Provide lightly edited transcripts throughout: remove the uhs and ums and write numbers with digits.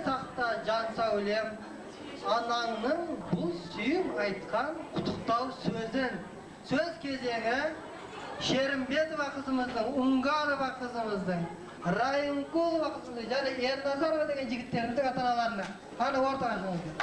сақта жан сәулем, анаңның бұл сүйім айтқан құттықтау сөзін. Сөз кезеңі Шерімбетова қызымыздың, Унгарова қызымыздың, Райынқұлова қызымыздың және Ерназарова деген жігіттеріміздің ата-аналарына. Аны ортаға шығыңыздар.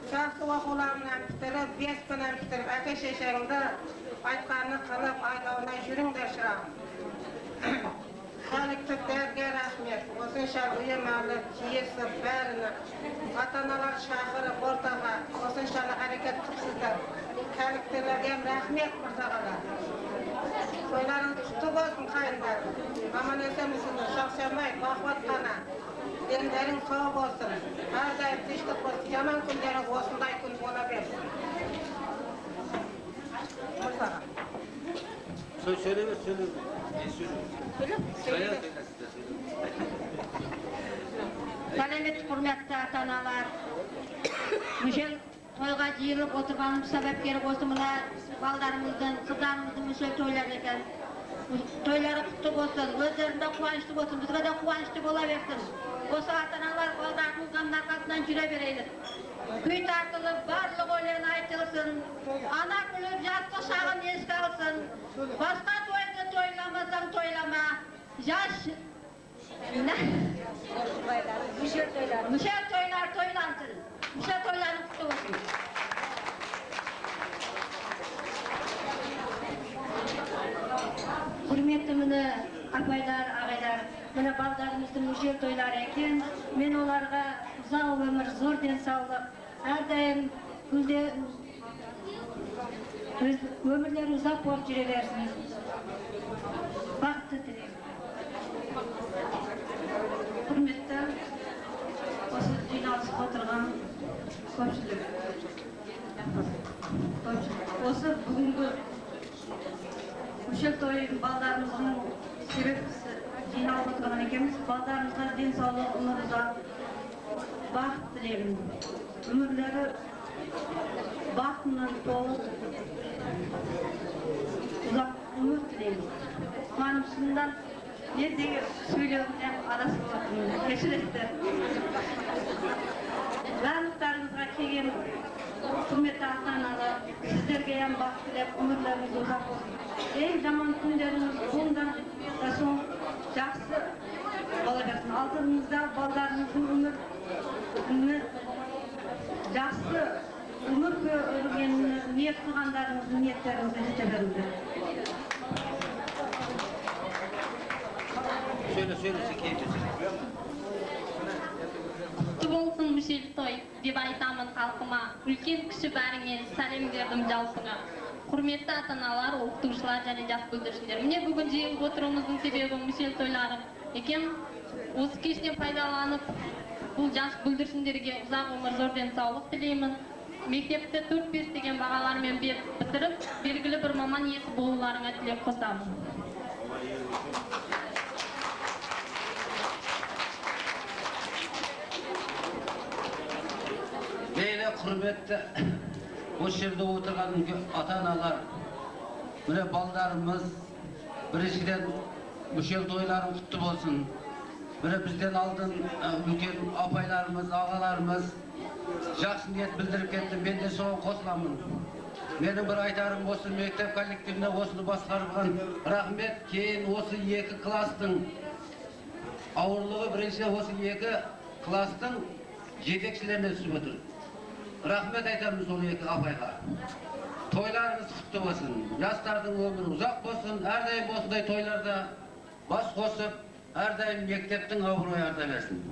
Жақсы оқуларынан бітіріп, 5 күннен бітіріп, әке-шешеңді айтқаны қылып, айдауына жүріңдер шырағым. Халықтық дәрге рахмет. Осынша ұйымалы, тиесі бәріні ата-аналар шақырып ортаға осыншалы әрекет қыпсыздар. Халықтыларге рахмет мұртағалар. Тойларың құтты болсын қайындар. Аман есенбісіңдер, шақшамай, бақуат қана. Дендерің сау болсын. Әрдайым тыныштық болсын. Жаман күндері осындай күн бола берсін. Мұртаға. Söyle. Сәлемет құрметті ата-аналар. Мүшел тойға жиылып отырғаным себепкері осы мына балдарымыздың, қыздарымыздың мүшел тойлар екен. Тойлары құтты болсын, өздерінде қуанышты болсын, бізге де қуанышты бола берсін. Осы ата-аналар балдарымыздың арқасынан жүре берейлік. Күй тартылып, барлық өлең айтылсын, ана күліп, жасты шағын еске алсын. Басқа тойды тойламасаң тойлама, жас... Мүшел тойлар тойлансın. Мүшел тойларын құтты болсын. Құрметті мені апайлар, ағайлар, мені балдарымыздың мүшел тойлары екен. Мен оларға ұзақ өмір, зор денсаулық, әрдайым өмірлері ұзақ болып жүре берсін. Бақытты тілеймін. Құрметті осы жиналысып отырған көпшілік. Осы бүгінгі мүшел тойын балдарымыздың себепшісі жиналып отырған екенбіз. Балдарымызға денсаулық, өмір ұзақ, бақыт тілеймін. Өмірлері бақытынан толы, ұзақ өмір тілеймін. Қуанышымдан не деген сөйлеуімнен адасып отырмын. Кешіресіздер. Барлықтарыңызға келген құрметті ата-аналар, сіздерге бақыт тілеп, өмірлеріңіз ұзақ болсын. Ең жаман күндеріңіз бұндан да соң жақсы бола берсін. Алдыңызда балдарыңыздың өмірі жақсы өмір көргеніне ниет қылғандарыңыздың ниеттеріңізді жете беріңіздер. Құтты болсын мүшел той деп айтамын халқыма. Үлкен кіші бәріңе сәлем бердім жалпыға. Құрметті ата-аналар, оқытушылар және жас бүлдіршіндер. Міне бүгін жиылып отыруымыздың себебі мүшел тойлары екен. Осы кештен пайдаланып, бұл жас бүлдіршіндерге ұзақ өмір, зор денсаулық тілеймін. Мектепті 4-5 деген бағалармен бітіріп, белгілі бір маман иесі болуларыңа тілеп қосамын. Бейлі құрметті Oş yerde oturgan ata-analar, mine baldarımız, birisinden müşel toyların kutlu olsun. Mine bizden aldın ülken apaylarımız, ağalarımız, жақсы niyet bildirip kettim, ben de soğuk kosulamın. Benim bir aytarım olsun, mektep kollektivine osunu baskarıған rahmet, keyin osu 2 klastın ağırlığı birinci osu 2 klastın жетекçilerine түсіп отыр. Rahmet aytamыз ол 2 apayға. Toylarınız kutlu olsun, жастардың ömrü uzak olsun, әрдайым осындай toylarda бас қосып, әрдайым мектептің абыройы арта берсін.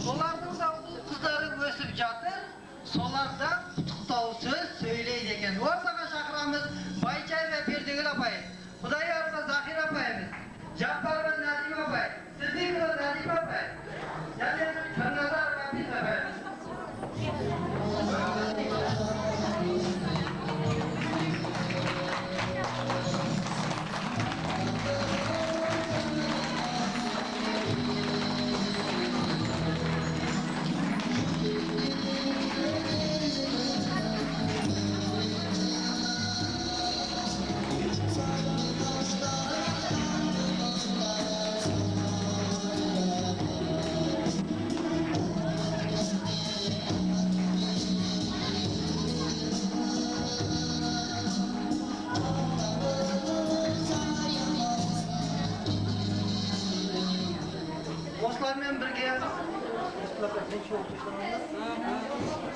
Solardan da kızları ösüp жатыр, solarda kutuktau söz söyleydi eken. Ortaga şakıramız Bayçay ve Perdegül apay, Hudayar ve Zahir apayımız, Cabbar ve Nazim apay, Sıddık ve Nazim apay, yani Fırnazar ve biz apayımız. Oslarмен birge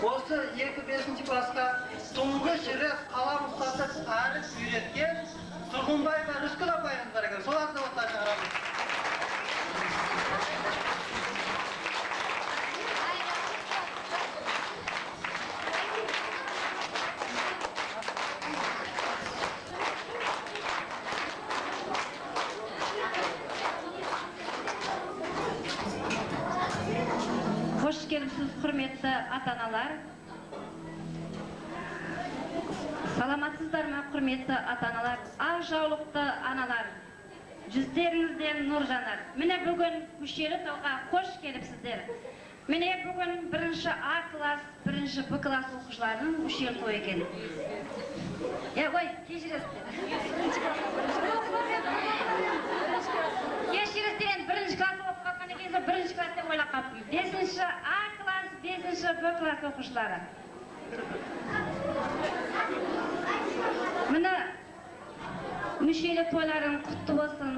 осы 2-5 классқа тұңғыш рет қалам ұстатып әріп үйреткен Тұрғынбай ve Rıskıl апайымыз бар екен. Соларды отқа шығарамыз. Hoş gelipsiz, hürmetli ata-analar. Salamatsızlar mı, hürmetli ata-analar? Aq jauliqli analar. Yüzlerinizden nur janar. Mine bugün müşeri to'yga hoş gelipsizler. Mine bugün birinci A klass, birinci B klass o'quvchilarning müşeri to'yi ekan. Ya voy, kechirasizlar. Kechirasizlar, birinchi klass o'qiyotgan ekansiz, birinchi klass deb o'ylab qolibdim. 5-chi A klass, 5-chi B klass o'quvchilari. Mana müşeri to'ylaring qutlu bo'lsin.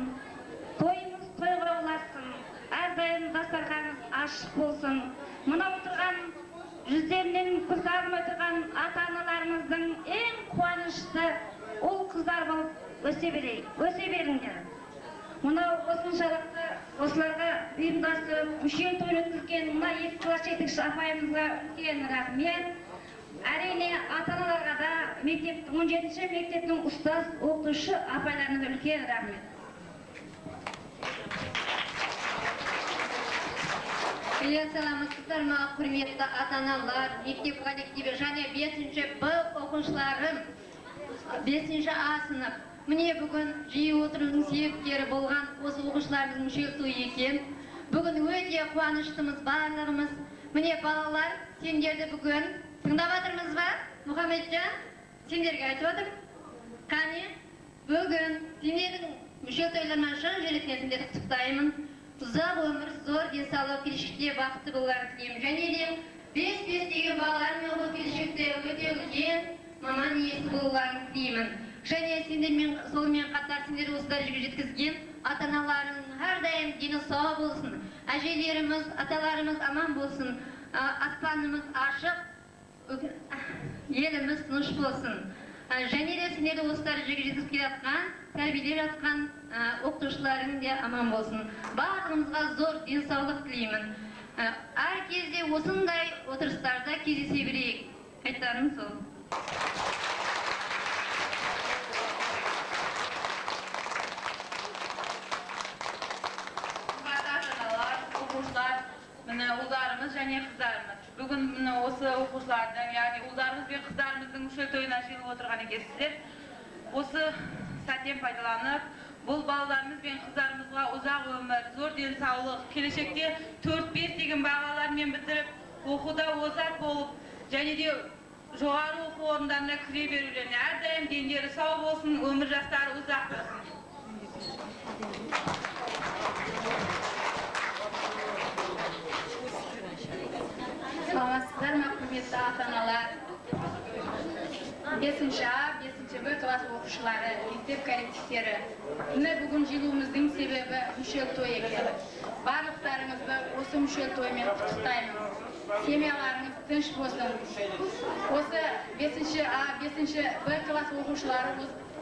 To'yimiz to'yga ulaşsın. Her daim dastarxanınız açık olsun. Mana oturgan yüzlerinden kızarım oturgan ata-analarımızın en kuvanışlı ol kızlar bolup öse beringler. Mana osунчалыкты осыларга ұйымдастырып, мüşeri той өткізген мына 2 класс жетекші апайымызға үлкен рахмет. Әрине ата-аналарға да 17-ші мектептің ұстаз оқытушы апайларына да үлкен рахмет. Саламатсыздар ма, құрметті ата-аналар, мектеп коллективі және 5-ші Б оқушыларым, 5-ші А сынып. Міне бүгін жиі отырудың себептері болған осы оқушыларымыздың мüşeri тойы екен. Бүгін өте қуаныштымыз барлығымыз. Міне балалар, сендерді бүгін тыңдап жатырмыз ба? Мұхаммеджан, сендерге айтып жатыр. Қане, бүгін сендердің мüşeri тойларына шын жүректен сендерді құттықтаймын. Ұзақ өмір, зор денсаулық, келешекте бақытты болуларын тілеймін. Және де 5-5 деген балалармен бұл келешекте өте үлкен маман иесі болуларын тілеймін. Және сендермен солмен қатар сендер осы дәрежеге жеткізген ата-аналарың әрдайым дені сау болсын. Әжелеріміз, аталарымыз аман болсын. Аспанымыз ашық, еліміз тыныш болсын. Және де сендерді осы дәрежеге жеткізіп келе жатқан, тәрбиелеп жатқан оқытушыларың да аман болсын. Барлығымызға зор денсаулық тілеймін. Әр кезде осындай отырыстарда кездесе берейік. Айтарым сол. Міне ұлдарымыз және қыздарымыз. Бүгін міне осы оқушылардың, яғни ұлдарымыз бен қыздарымыздың мüşeri тойына жиылып отырған екенсіздер. Осы сәттен пайдаланып, бұл балаларымыз бен қыздарымызға ұзақ өмір, зор денсаулық, келешекте 4-5 деген бағалармен бітіріп, оқуда озат болып, және де жоғары оқу орындарына кіре берулеріне әрдайым дендері сау болсын, өмір жастары ұзақ болсын. Саламатсыздар ма, құрметті ата-аналар. 5-ші А, 5-ші Б класс оқушылары, мектеп коллективтері. Міне бүгін жиылуымыздың себебі мüşeri той екен. Барлықтарыңызды осы müşeri тоймен құттықтаймын. Семьяларыңыз тыныш болсын. Осы 5-ші А, 5-ші Б класс оқушылары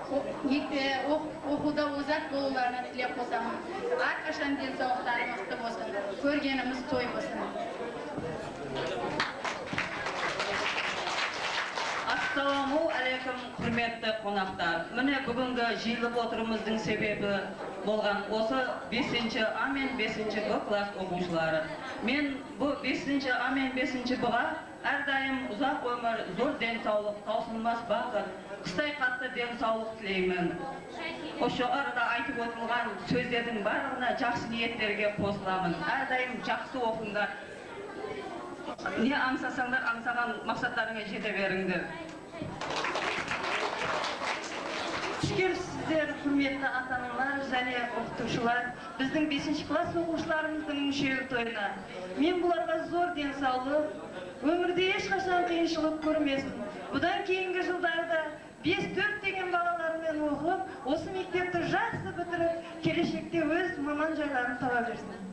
оқуда озат болуларына тілеп қосамын. Әрқашан денсаулықтары мықты болсын. Көргеніміз той болсын. құрметті қонақтар, міне бүгінгі жиылып отырымыздың себебі болған осы 5-ші А мен 5-ші Б класс оқушылары. Мен бұл 5-ші А мен 5-ші Б-ға әрдайым ұзақ өмір, зор денсаулық, таусылмас бақыт, қыстай қатты денсаулық тілеймін. Осы арада айтып отырылған сөздердің барлығына жақсы ниеттерге қосыламын. Әрдайым жақсы оқыңдар. Не аңсасаңдар, аңсаған мақсаттарыңа жете беріңдер. Сіздер, құрметті ата-аналар және оқытушылар, біздің 5-ші класс оқушыларымыздың мүшелік тойына. Мен бұларға зор денсаулық, өмірде ешқашан қиыншылық көрмесін. Бұдан кейінгі жылдарда 5-4 деген балалармен оқып, осы мектепті жақсы бітіріп, келешекте өз маман жайларын таба берсін.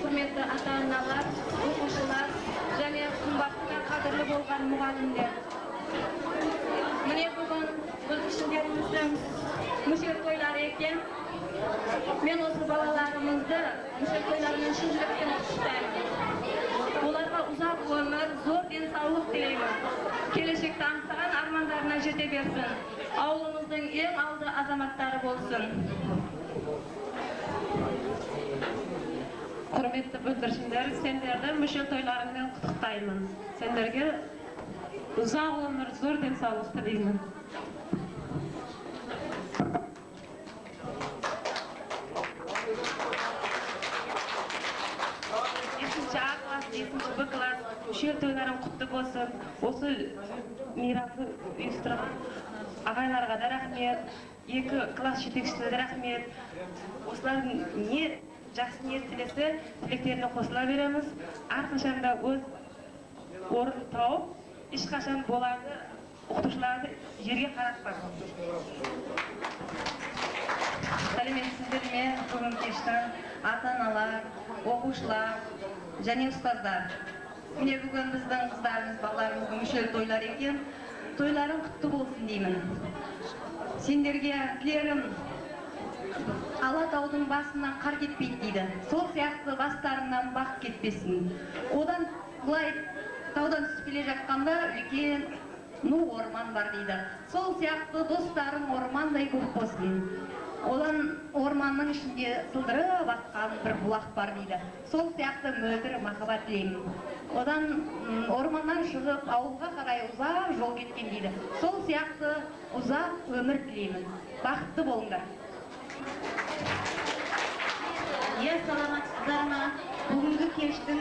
Құрметті ата-аналар, оқушылар және қымбатты қадірлі болған мұғалімдер. Міне бүгін бүлдіршіндеріміздің мүшел тойлары ekan. Men o'sha bolalarimizni o'sha to'ylarni shu yurakdan qutlashdim. Ularga uzoq umr, zo'r sog'lik tilayman. Kelajakda anqagan armonlarına jete bersin. Avlumuzning eng oldi azamatları bo'lsin. Hurmatli bildirishimlar, senlerden müşel toylarından qutlaqtayman. Senlerge uzoq umr, zo'r sog'lik tilayman. Müşel toylarım kutlu olsun. Osu mirası uyushtirgan ağaylarga da rahmet, iki klass yetekçilerine rahmet. Oslar ne жақсы ниет тілесе, тілектеріне қосыла береміз. Әрқашанда өз орын тауып, ешқашан боларды, оқытушыларды жерге қаратпақ. Сәлеметсіздер ме, бүгін кештен ата-аналар, оқушылар және ұстаздар. Міне бүгін біздің қыздарымыз, балаларымыздың мүшел тойлар екен. Тойларың құтты болсын деймін. Сендерге тілерім Алатаудың басынан қар кетпейді дейді. Сол сияқты бастарынан бақ кетпесін. Одан былай таудан түсіп келе жатқанда үлкен ну орман бар дейді. Сол сияқты достарың ормандай көп болсын. Одан орманның ішінде сылдырып атқан бір бұлақ бар дейді. Сол сияқты мөлдір махаббат тілеймін. Одан орманнан шығып ауылға қарай ұзақ жол кеткен дейді. Сол сияқты ұзақ өмір тілеймін. Бақытты болыңдар. Саламатсыздар ма? Бүгінгі кештің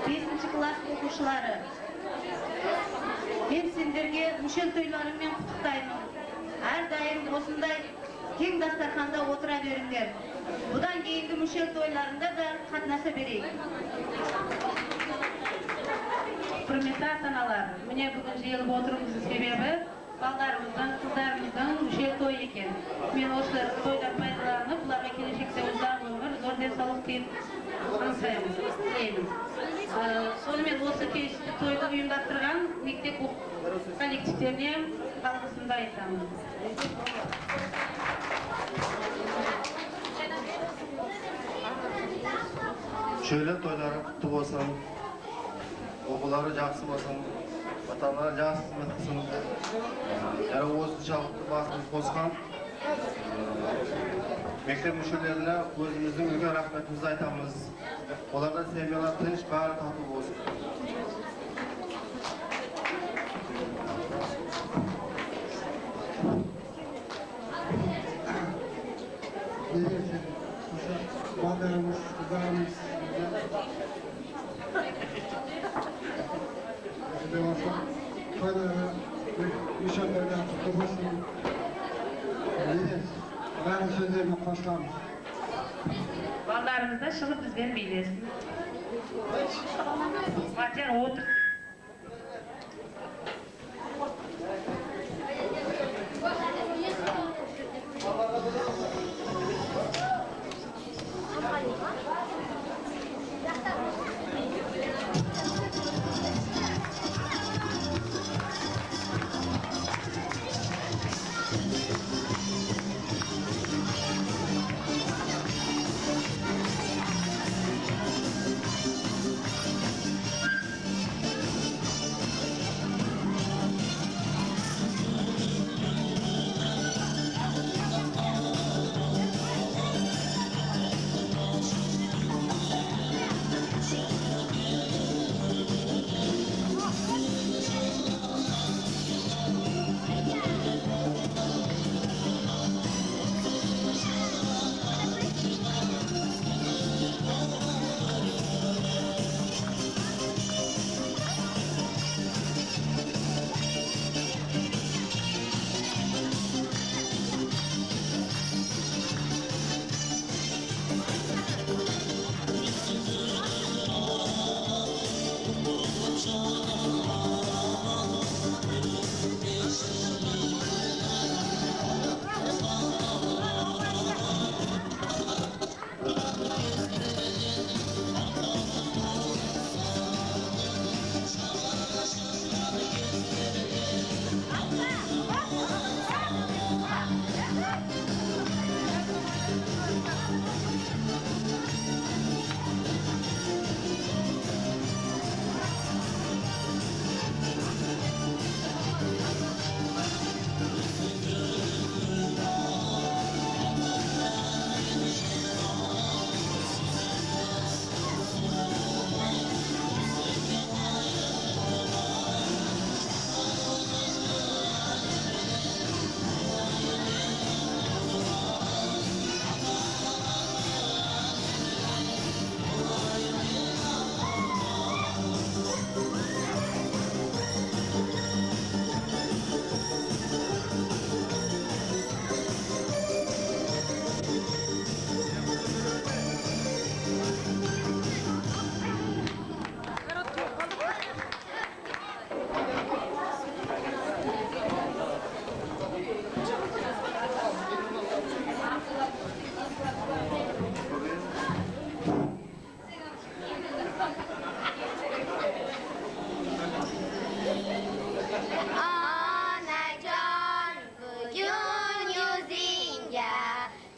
5-ші класс оқушылары. Мен сендерге мүшел тойларымен құттықтаймын. Әрдайым осындай кең дастарханда отыра беріңдер. Бұдан кейінгі мүшел тойларында да қатынаса берейік. Құрметті ата-аналар, міне бүгін жиылып отыруымыздың себебі балдарымыздың, қыздарымыздың мүшел той екен. Мен осы тойдан пайдаланып, бұларға келешекте ұзақ өмір, зор денсаулық тілеймін. Сонымен осы кешті тойды ұйымдастырған мектеп коллективтеріне алғысымды айтамын. Şöyle toylары құтты болсын, оқулары жақсы болсын, ата-аналар жақсы қызмет қылсын. Және осыншалықты басымыз қосқан мектеп мүшелеріне өзіміздің үлкен рахметімізді айтамыз. Оларда семьялар тыныш, бәрі тату болсын. Балдарымыз, қыздарымыз toylары мүшелеріне құтты болсын. Бәрі сөздеріне қосқанбыз. Балдарымыз да шығып бізбен билесін. Батер отыр.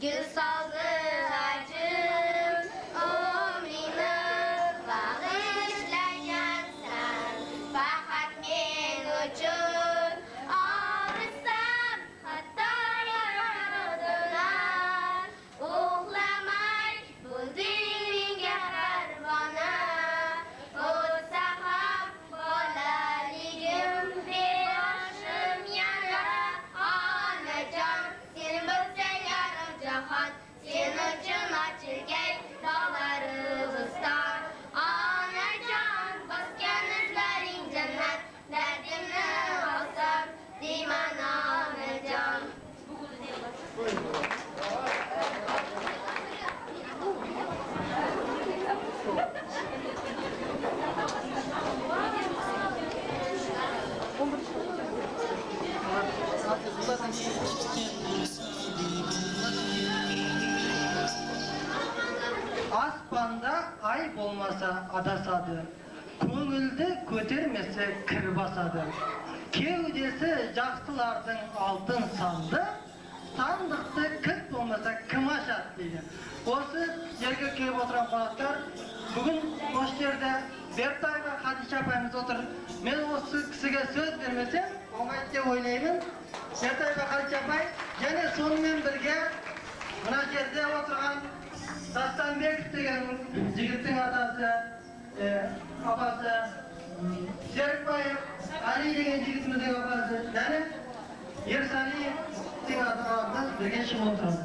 gül saldı acım, umrini bağışlayan sen, fakat men üçün ağrısam hatta yaradılar, uğlamay bu dilin kahramanı, utsaham bolaligim başım yara, anacan sen bilsen yarım cahan, sen üçün açılgay dağlarımızdan, anacan baskan izlerin cennet, derdimni alsam deyman anacan. Aspanda ay bolmasa adasadı, köngülde kötermese kir basadı. Kevdesi жақсылардың altın sandı, sandıkta kit bolmasa kim aşat deydi. Осы жерге келіп отырған қонақтар, бүгін осы жерде Бертай ve Хадиша апайымыз отыр. Мен осы кісіге сөз бермесем, оңайды деп ойлаймын. Бертай ve Хадиша апай, және сонымен бірге мына жерде отырған Тастанбеков деген жігіттің атасы, апасы, Серікбаев, Али деген жігітіміздің апасы, және Ерсалиевтің аталарында бірге шығып отырады.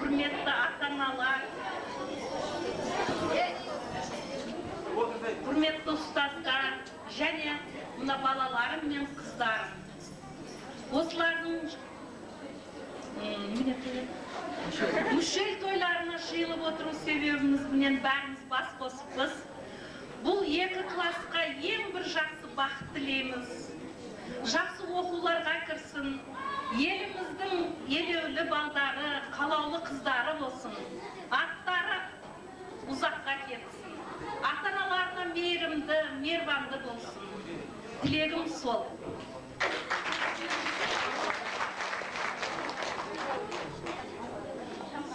Құрметті ата-аналар, құрметті ұстаздар, және мына балаларым мен қыздарым. Осылардың мүшел тойларына жиылып отыру себебіміз менен бәріміз бас қосыппыз. Бұл 2 классқа ең бір жақсы бақыт тілейміз. Жақсы оқуларға кірсін. Еліміздің елеулі балдары, қалаулы қыздары болсын. Аттары ұзаққа кетсін. Ата-аналарына мейірімді, мейірбанды болсын. Тілегім сол.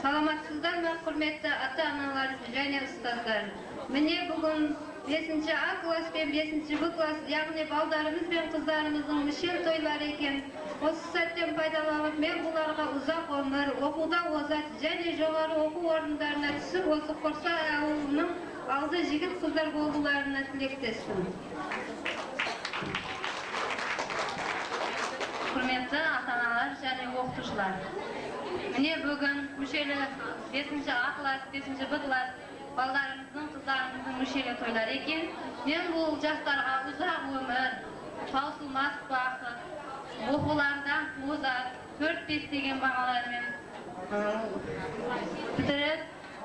Саламатсыздар ма, құрметті ата-аналар және ұстаздар. Міне бүгін 5-ші А класс пен 5-ші Б класс, яғни балдарымыз бен қыздарымыздың мүшел тойлары екен. Осы сәттен пайдаланып, мен бұларға ұзақ өмір, оқуда озат және жоғары оқу орындарына түсіп, осы Құрса ауылының алды жігіт қыздар болуларына тілектеспін. Құрметті ата-аналар және оқытушылар. Міне бүгін мүшелі 5-ші А класс, 5-ші Б класс балдарымыздың, қыздарымыздың мүшелі тойлар екен. Мен бұл жастарға ұзақ өмір, таусылмас бақыт, оқулардан озат, 4-5 деген бағалармен бітіріп,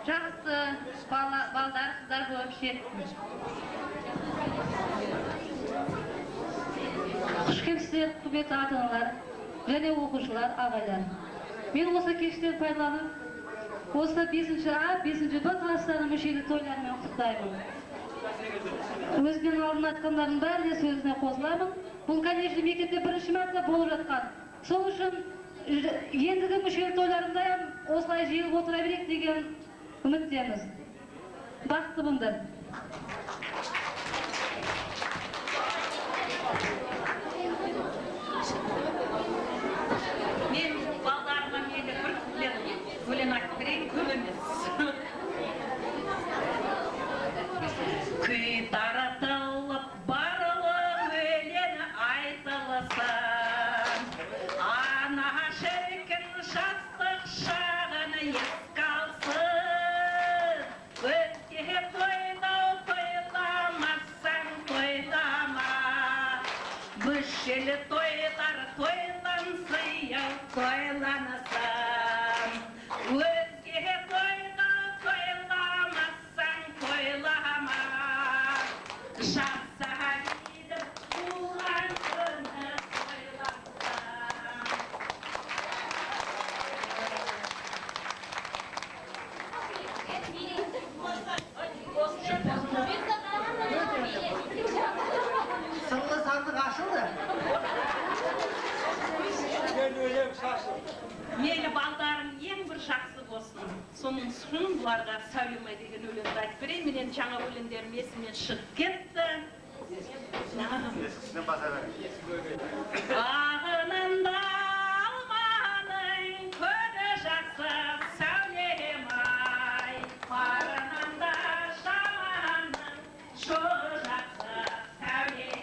жақсы балдар, қыздар болып шеттім. Қош келіпсіздер, құрметті ата-аналар және оқушылар, ағайлар. Мен осы кештен пайдаланып, осы 5-ші А, 5-ші Б класстарының мүшелі тойларымен құттықтаймын. Өзінің алдын айтқандардың бәріне сөзіне қосыламын. Бұл, конечно, мектепте бірінші мәрте болып жатқан. Сол үшін ендігі мүшелі тойларында осылай жиылып отыра берейік деген үміттеміз. Бақыттымын. Мен балдарыма мейлі бір өлең айтып берейін, көп емес. Күй таратып Şöyle toylar toylansıyor, toylanasın. Özge toyda toylamazsan toylama. Şahsa gidip ulan günü toylansın. Sırlı sandık açıldı. Meni baldarım en bir жақсы болсын. Соның үшін бұларға Сәулемай деген өлеңді айтып берейін. Менен жаңа өлеңдерім есімнен шығып кетті. Ағынында алманың көді жақсы Сәулемай. Барынында жаманның жоғы жақсы Сәулемай.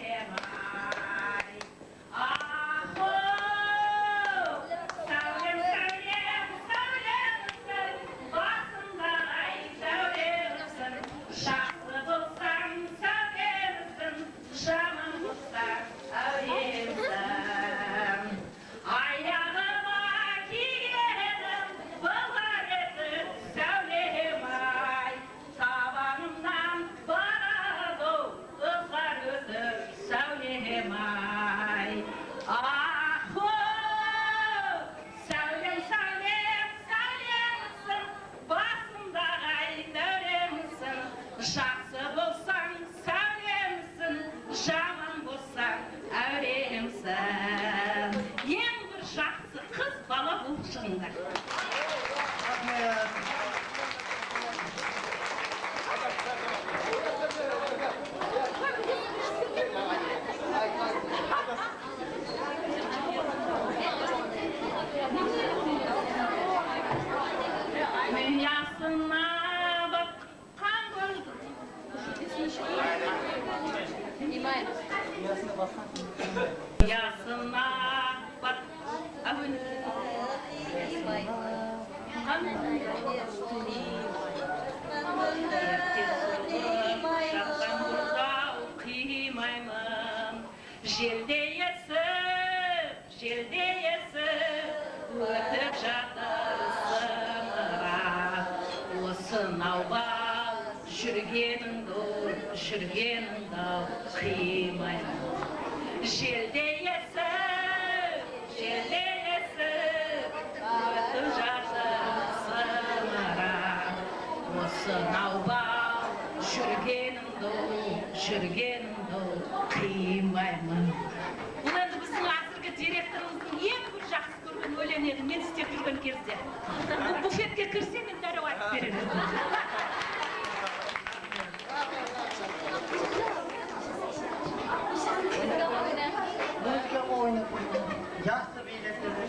Жақсы болсаң сәулемсің, жаман болсаң әуремсің. Ең бір жақсы қыз бала болып шығыңдар. Мен ясына баққан көзім. Ясына бақ желде есіп өтіп жатыр сымырап. Осынау бал жүргеніңді қимаймын. Желде есіп өтіп жатыр сымырап. Осынау бал жүргеніңді қимаймын. Бұл енді біздің қазіргі директорымыздың ең бір жақсы көрген өлең еді, мен істеп жүрген кезде. Буфетке кірсе, мен дәрі айтып беремін. Özge oyunu yaşlı beylikleri.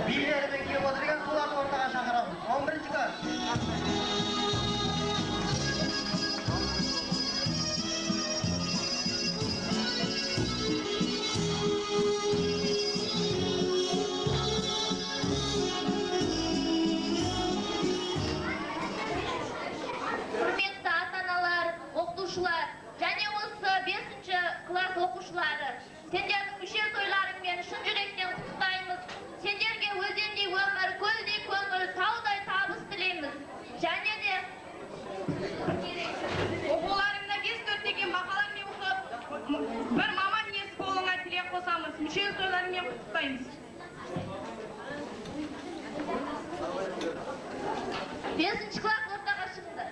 Bilgilerime gelip oturgan sularni ortaga chaqiramiz. 11-klar. Құрметті ата-аналар, оқытушылар, және осы 5-класс оқушылары, сендердің мүшел тойларыңмен шын жүректен құттықтаймыз. Сендерге өзендей өмір, көлдей көңіл, таудай табыс тілейміз. Және де оқуларыңда 5-4 деген бағалармен оқып, бір маман иесі болуыңа тілек қосамыз. Мүшел тойларыңмен құттықтаймыз. 5-класс ортаға шықты.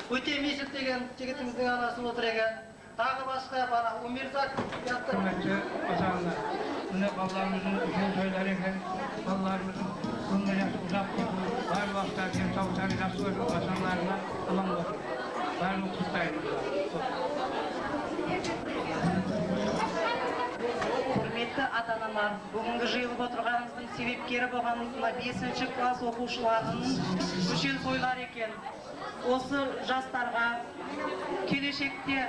Өте Месіп деген жігітіміздің анасын отыр екен. Тағы басқа бана Умирзак сияқты. Құрметті ата-аналар, міне балаларымыздың үлкен тойлары екен. Балаларымыздың өмір жасы ұзақ болсын, бар уақытта денсаулықтары жақсы болсын, ата-аналарына аман болсын. Барлығын құттықтаймын. Құрметті ата-аналар, бүгінгі жиылып отырғанымыздың себепкері болған 5-ші класс оқушыларының мүшел тойлар екен. Осы жастарға келешекте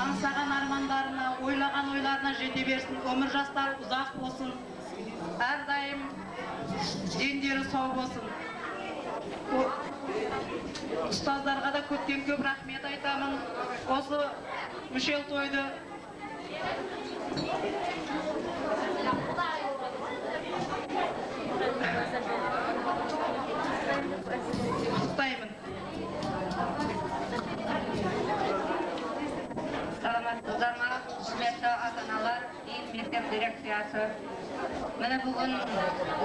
аңсаған армандарына, ойлаған ойларына жете берсін, өмір жастары ұзақ болсын, әрдайым дендері сау болсын. Ұстаздарға да көптен көп рахмет айтамын. Осы мүшел тойды құттықтаймын. Саламатсыздар ма, құрметті ата-аналар, мектеп дирекциясы. Міне бүгін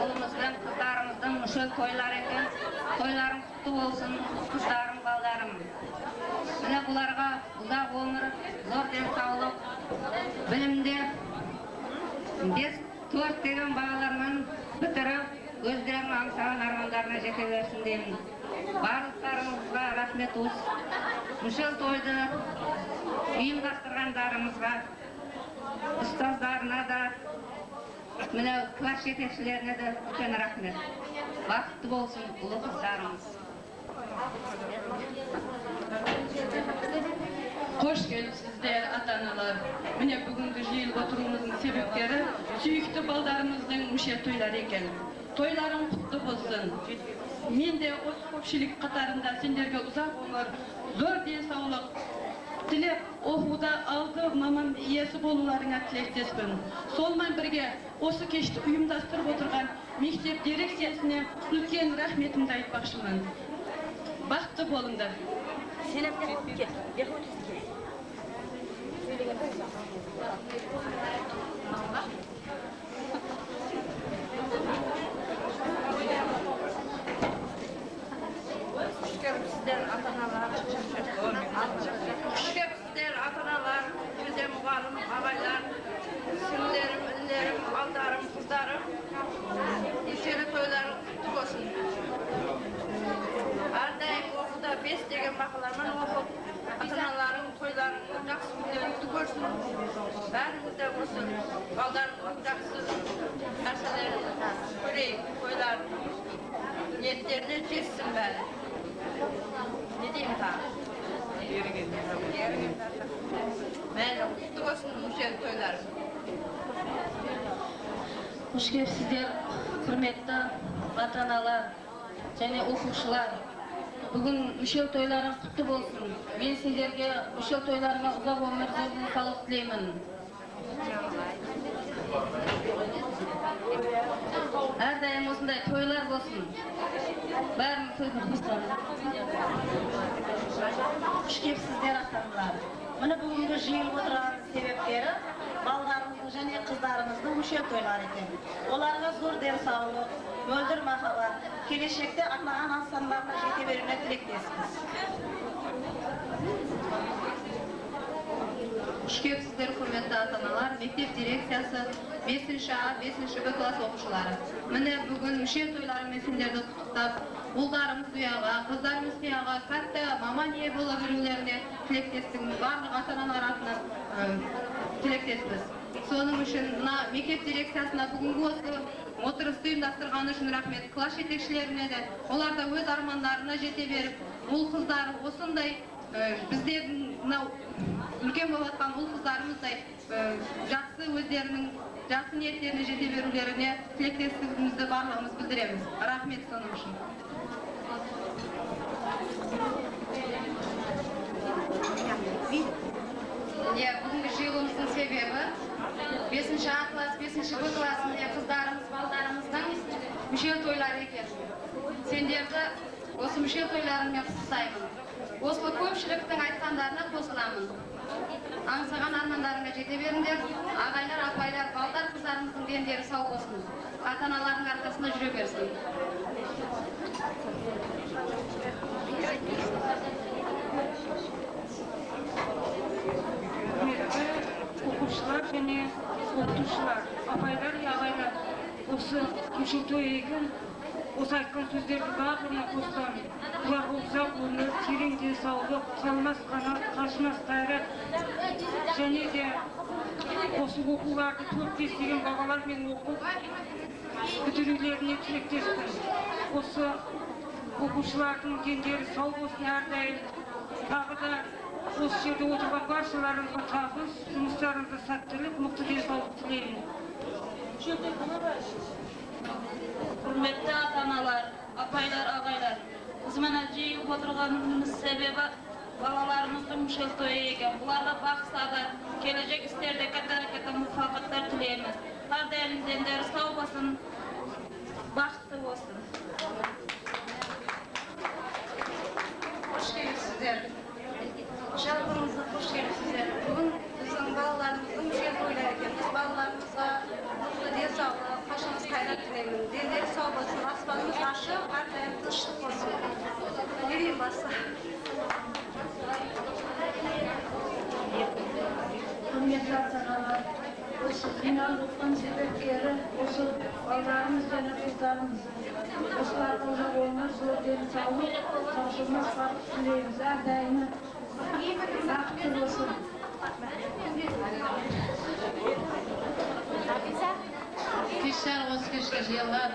ұлымыздың, қыздарымыздың мүшел тойлары екен. Тойларың құтты болсын, қыздарым, балдарым. Міне бұларға ұзақ өмір, зор денсаулық, білімде 5-4 деген бағалармен бітіріп, өздерінің аңсаған армандарына жете берсін деймін. Барлықтарыңызға рахмет осы мүшел тойды ұйымдастырғандарымызға, ұстаздарына да, міне класс жетекшілеріне де үлкен рахмет. Бақытты болсын ұлы қыздарымыз. Қош келіпсіздер, ата-аналар. Міне бүгінгі жиылып отыруымыздың себептері сүйікті балдарымыздың мүшел тойлары екен. Тойларың құтты болсын. Мен де осы көпшілік қатарында сендерге ұзақ өмір, зор денсаулық тілеп, оқуда алды маман иесі болуларыңа тілектеспін. Солмен бірге осы кешті ұйымдастырып отырған мектеп дирекциясына үлкен рахметімді айтпақшымын. Бақытты болыңдар. Sizler ata-analar, bize muğalım, ağaylar, sinirlerim, ünlerim, aldarım, kızlarım, işeri toylarım kutlu olsun. Her daim okuda 5 degen bakalarman okup, ata-analarım toylarını жақсы күндеріңізді көрсін. Бәріңіз де осы балдарымның жақсы нәрселерін көрейік, тойлар ниеттеріне жетсін бәрі. Ne diyeyim daha? Мәлі құтты болсын мүшел тойларым. Қош келіпсіздер, құрметті ата-аналар және оқушылар. Бүгін мүшел тойларың құтты болсын. Мен сендерге мүшел тойларыңа ұзақ өмір, зор денсаулық тілеймін. Әрдайым осындай тойлар болсын. Бәрін тойдырғызсын. Қош келіпсіздер, ата-аналар. Міне бүгінгі жиылып отырған себептері балдарымыздың және қыздарымыздың мүшел тойлары екен. Оларға зор денсаулық, мөлдір махаббат, келешекте арнаған аңсарыларына жете беруіне тілектеспіз. Қош келіпсіздер, құрметті ата-аналар, мектеп дирекциясы 5-ші А, 5-ші Б класс оқушылары. Міне бүгін мүшел тойларымен сендерді құттықтап, ұлдарымыз ұяға, қыздарымыз ұяға, кәтті маман ие бола берулеріне тілектестігіміз барлық ата-аналар атынан тілектеспіз. Соның үшін мектеп дирекциясына бүгінгі осы отырысты ұйымдастырғаны үшін рахмет. Класс жетекшілеріне де, олар да өз армандарына жете беріп, ұл қыздар осындай біздердің үлкен болып жатқан ұл қыздарымыздай жақсы өздерінің жақсы ниеттеріне жете берулеріне тілектестігімізді барлығымыз білдіреміз. Рахмет соның үшін. Бүгінгі жиылуымыздың себебі 5-ші А класс, 5-ші Б классында қыздарымыз, балдарымыздың мүшел тойлары екен. Сендерді осы мүшел тойларымен құттықтаймын. Осы көпшіліктің айтқандарына қосыламын. Аңсаған армандарыңа жете беріңдер. Ағайлар, апайлар, балдар, қыздарымыздың дендері сау болсын. Ата-аналардың арқасында жүре берсін. Okuşlar және оқытушылар, апайлар, ағайлар, осы мүшел той екен, осы айтқан сөздерді барлығына қосқан. Бұларға ұзақ өмір, терең денсаулық, талмас қанат, қажымас қайрат және де осы оқуларды 4-5 деген балалармен оқып бітірулеріне тілектеспін. Осы оқушылардың дендері сау болсын әрдайым. Тағы да осы жерде отырған баршаларыңызға табыс, жұмыстарыңызға сәттілік, мықты денсаулық тілеймін. Құрметті ата-аналар, апайлар, ағайлар, біз мына жиылып отырғанымыз себебі балаларымыздың мүшел тойы екен. Бұларға бақ сағат, келешек істерде ката-ката мұваффақаттар тілейміз. Әрдайым дендері сау болсын, бақытты болсын. Hoş gelipsizler. Жалпыңызға қош келіпсіздер. Бүгін біздің балаларымыздың мүшел тойлары екен. Біз балаларымызға мықты денсаулық, қашаныз қайрат тілеймін. Дендері сау болсын, аспанымыз ашық, әрдайым тыныштық болсын. Не дейін басы? Құрметті ата-аналар, осы жиналып отқан себепкері осы балаларымыз және қыздарымыз. Осылардың жолына зор денсаулық, таусылмас бақыт тілейміз. Әрдайым бақытты болсын. Кешер осы кешке жиылған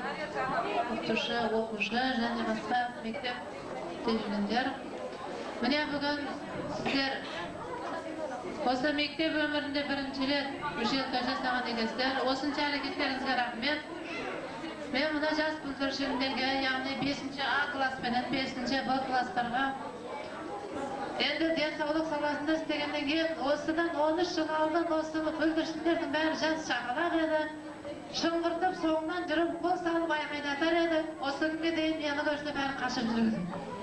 оқытушы, оқушы және басқа мектеп жүргендер. Міне бүгін сіздер осы мектеп өмірінде бірінші рет мүшел той жасаған екенсіздер. Осынша әрекеттеріңізге рахмет. Мен мына жас бүлдіршіндерге, яғни 5-ші А класс пенен 5-ші Б класстарға енді денсаулық саласында істегеннен кейін осыдан 13 жыл алдын осы бүлдіршіндердің бәрі жас шақалақ еді. Шыңғыртып соңынан жүріп қол салып айқайлатар еді. Осы күнге дейін мені көрсе бәрі қашып жүрді.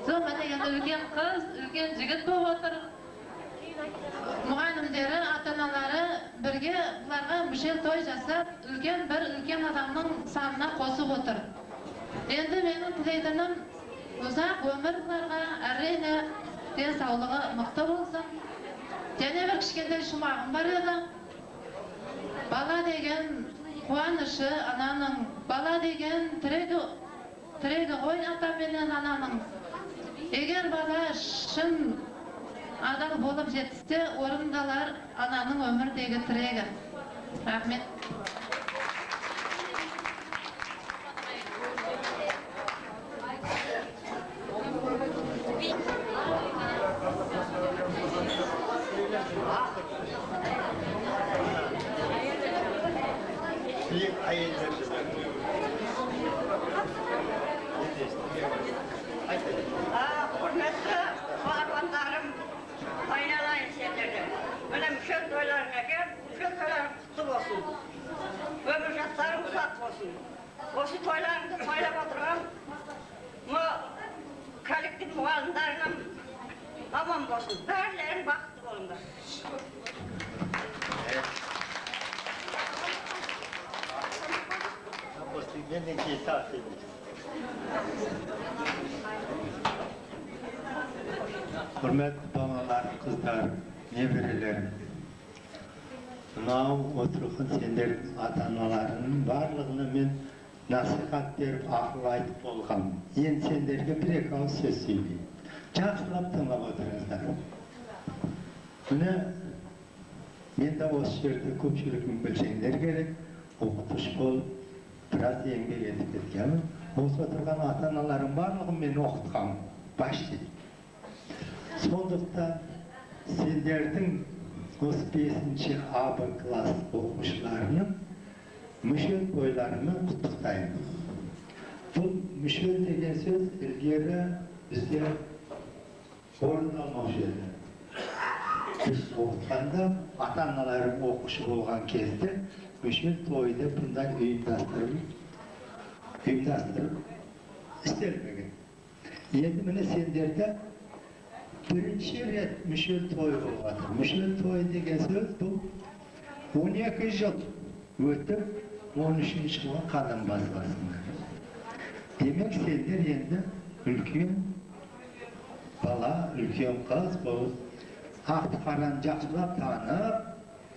Сол міне енді үлкен қыз, үлкен жігіт болып отыр. Мұғалімдері, ата-аналары бірге бұларға мүшел той жасап, үлкен адамның санына қосып отыр. Енді менің тілейтінім ұзақ өмір бұларға, әрине денсаулығы мықты болсын. Және бір кішкентай шумағым бар еді. Бала деген қуанышы ананың, бала деген тірегі ғой ата менен ананың. Егер бала шын адал болып жетсе, орындалар ананың өмірдегі тірегі. Рахмет. Құрметті балапандарым, айналайын сендерді. Міне мүшел тойларыңа кел, мүшел тойларың құтты болсын. Өмір жастарың ұзақ болсын. Осы тойларыңды тойлап отырған коллектив мұғалімдарыңа аман болсын. Бәрлерің бақытты болыңдар. Hürmetli babalar, kızlar, nevirelerim. Mınау oturğun senlerin ata-analarının barlığını men nasihat berip akıl aytıp bolğam. Endi senlerge bir-iki ağız söz söyleyeyim. Жақсылап тыңлап отырыңыздар. Міне мен де осы жерде көпшілігін білсеңдер керек, оқытушы болып біраз еңбек етіп кеткенмін. Осы отырған ата-аналарым барлығын мен оқытқам, почти. Сондықтан сендердің осы 5-ші А Б класс оқушыларының мүшел тойларымен құттықтаймын. Бұл мүшел деген сөз ilgari бізде орын алмаушы еді. Біз оқытқанда ата-аналарым оқушы болған кезде мүшел тойды бұндай ұйымдастырып істелмеген. Енді міне сендерде бірінші рет мүшел той болып жатыр. Мүшел той деген сөз бұл 12 жыл өтіп 13-ші жылға қадам басасыңдар. Демек сендер енді үлкен bala, ülken kız bu hak karancaklap tanıp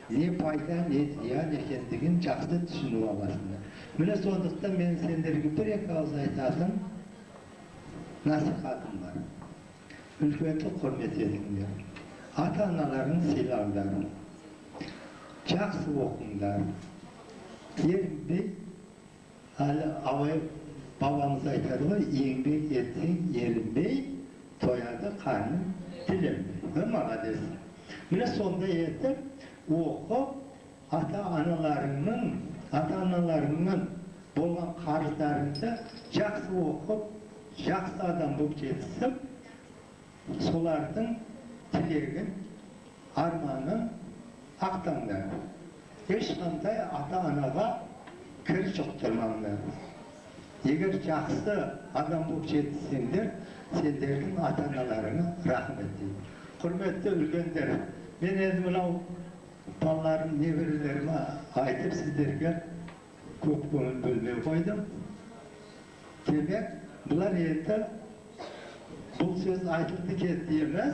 ne fayda ne ziyan ekendigin жақсы düşünüp alasınlar. Mine sonduktan men senderge bir ek ağız aytadım. Nasihatım var. Ülkeni hürmet edinler. Ata-analarını silahlar. Жақсы okunglar. Еңбек, авай babamız aytardı var, еңбек etsin, erinbey, toyadı, karnın, dilenbey. Mana desin. Mine sonda etip, okup, ata-analarının bolgan karızlarında жақсы okup, жақсы adam bulup жетisip, solardın tilegin, armanın aqtanglar. Ешқандай ата-анаға кір жұқтырмаңдар. Егер жақсы адам болып жетсеңдер, сендердің ата-аналарыңа рахмет деймін. Құрметті үлкендер, мен енді мынау балаларым, неберелеріме айтып сіздерге көп көңіл бөлмей қойдым. Демек, бұлар енді бұл сөз айтылды кетті емес,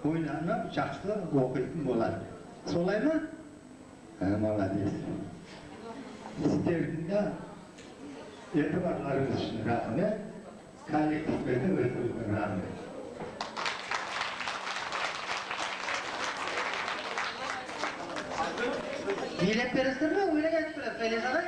ойланып жақсы оқитын болады. Солай ма? Молодец. Sizlerin de etibarlarınız için rahmet, kolektifine de özürlüğün rahmet. Bilet verirsin mi? Öyle geç bilet. Feliz Hanım.